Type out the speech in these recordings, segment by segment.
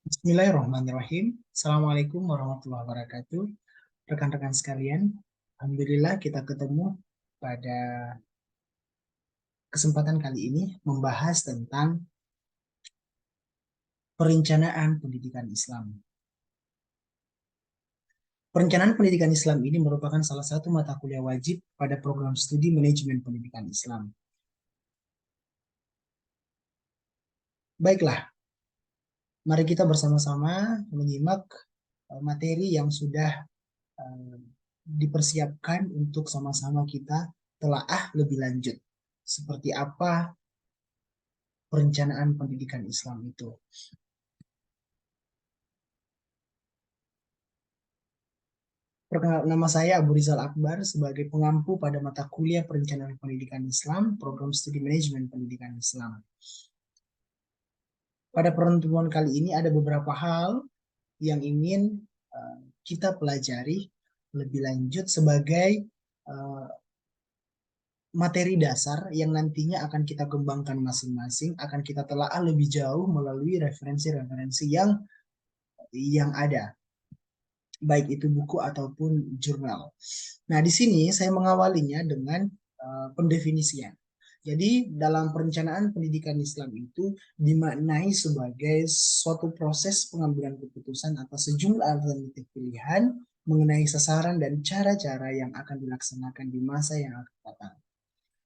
Bismillahirrahmanirrahim. Assalamualaikum warahmatullahi wabarakatuh. Rekan-rekan sekalian, Alhamdulillah kita ketemu pada kesempatan kali ini membahas tentang perencanaan pendidikan Islam. Perencanaan pendidikan Islam ini merupakan salah satu mata kuliah wajib pada program studi manajemen pendidikan Islam. Baiklah, mari kita bersama-sama menyimak materi yang sudah eh, dipersiapkan untuk sama-sama kita telaah lebih lanjut. Seperti apa perencanaan pendidikan Islam itu. Perkenalkan, nama saya Abu Rizal Akbar sebagai pengampu pada mata kuliah Perencanaan Pendidikan Islam, Program Studi Manajemen Pendidikan Islam. Pada pertemuan kali ini ada beberapa hal yang ingin kita pelajari lebih lanjut sebagai uh, materi dasar yang nantinya akan kita kembangkan masing-masing, akan kita telaah lebih jauh melalui referensi-referensi yang ada, baik itu buku ataupun jurnal. Nah, di sini saya mengawalinya dengan pendefinisian. Jadi, dalam perencanaan pendidikan Islam itu dimaknai sebagai suatu proses pengambilan keputusan atas sejumlah alternatif pilihan mengenai sasaran dan cara-cara yang akan dilaksanakan di masa yang akan datang,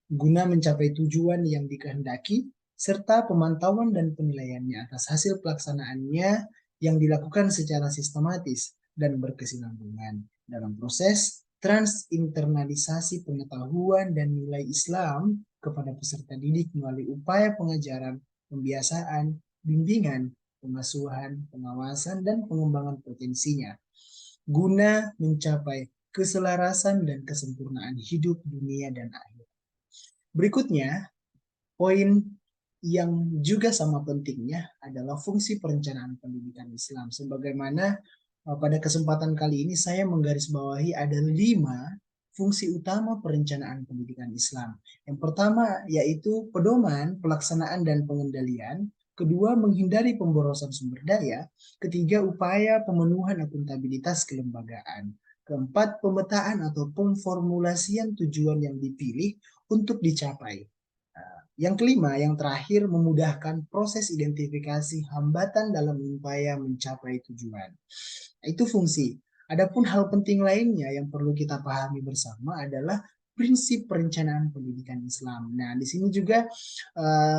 guna mencapai tujuan yang dikehendaki, serta pemantauan dan penilaiannya atas hasil pelaksanaannya yang dilakukan secara sistematis dan berkesinambungan dalam proses transinternalisasi pengetahuan dan nilai Islam kepada peserta didik melalui upaya pengajaran, pembiasaan, bimbingan, pengasuhan, pengawasan, dan pengembangan potensinya, guna mencapai keselarasan dan kesempurnaan hidup dunia dan akhirat. Berikutnya, poin yang juga sama pentingnya adalah fungsi perencanaan pendidikan Islam. Sebagaimana pada kesempatan kali ini saya menggarisbawahi ada 5 fungsi utama perencanaan pendidikan Islam. Yang pertama yaitu pedoman, pelaksanaan, dan pengendalian. Kedua, menghindari pemborosan sumber daya. Ketiga, upaya pemenuhan akuntabilitas kelembagaan. Keempat, pemetaan atau pemformulasian tujuan yang dipilih untuk dicapai. Yang kelima, yang terakhir, memudahkan proses identifikasi hambatan dalam upaya mencapai tujuan. Itu fungsi. Adapun hal penting lainnya yang perlu kita pahami bersama adalah prinsip perencanaan pendidikan Islam. Nah, di sini juga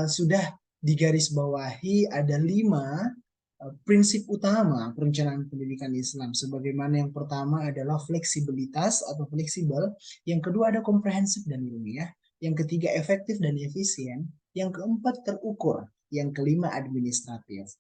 sudah digarisbawahi ada 5 prinsip utama perencanaan pendidikan Islam. Sebagaimana yang pertama adalah fleksibilitas atau fleksibel, yang kedua ada komprehensif dan ilmiah, yang ketiga efektif dan efisien, yang keempat terukur, yang kelima administratif.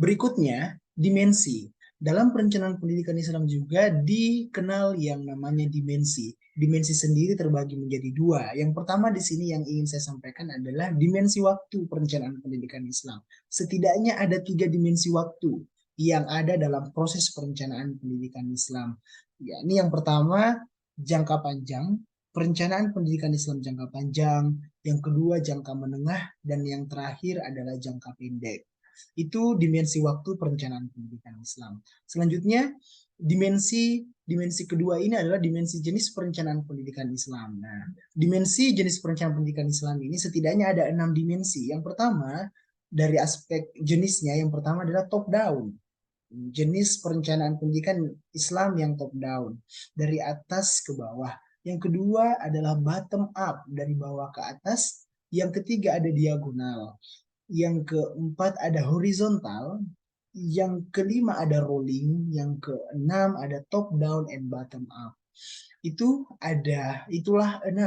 Berikutnya, dimensi. Dalam perencanaan pendidikan Islam juga dikenal yang namanya dimensi. Dimensi sendiri terbagi menjadi 2. Yang pertama di sini yang ingin saya sampaikan adalah dimensi waktu perencanaan pendidikan Islam. Setidaknya ada 3 dimensi waktu yang ada dalam proses perencanaan pendidikan Islam. Ya, ini yang pertama jangka panjang, perencanaan pendidikan Islam jangka panjang, yang kedua jangka menengah, dan yang terakhir adalah jangka pendek. Itu dimensi waktu perencanaan pendidikan Islam. Selanjutnya, dimensi kedua ini adalah dimensi jenis perencanaan pendidikan Islam. Nah, dimensi jenis perencanaan pendidikan Islam ini setidaknya ada 6 dimensi. Yang pertama, dari aspek jenisnya, yang pertama adalah top down. Jenis perencanaan pendidikan Islam yang top down, dari atas ke bawah. Yang kedua adalah bottom up, dari bawah ke atas. Yang ketiga ada diagonal. Yang keempat ada horizontal, yang kelima ada rolling, yang keenam ada top down and bottom up. Itulah 6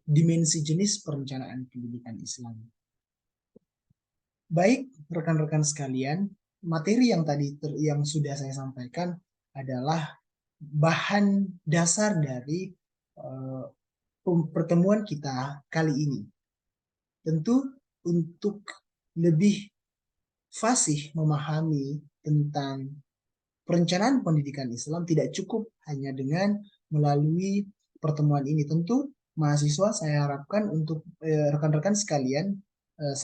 dimensi jenis perencanaan pendidikan Islam. Baik, rekan-rekan sekalian, materi yang tadi yang sudah saya sampaikan adalah bahan dasar dari pertemuan kita kali ini. Tentu untuk lebih fasih memahami tentang perencanaan pendidikan Islam tidak cukup hanya dengan melalui pertemuan ini. Tentu mahasiswa saya harapkan untuk rekan-rekan sekalian, saya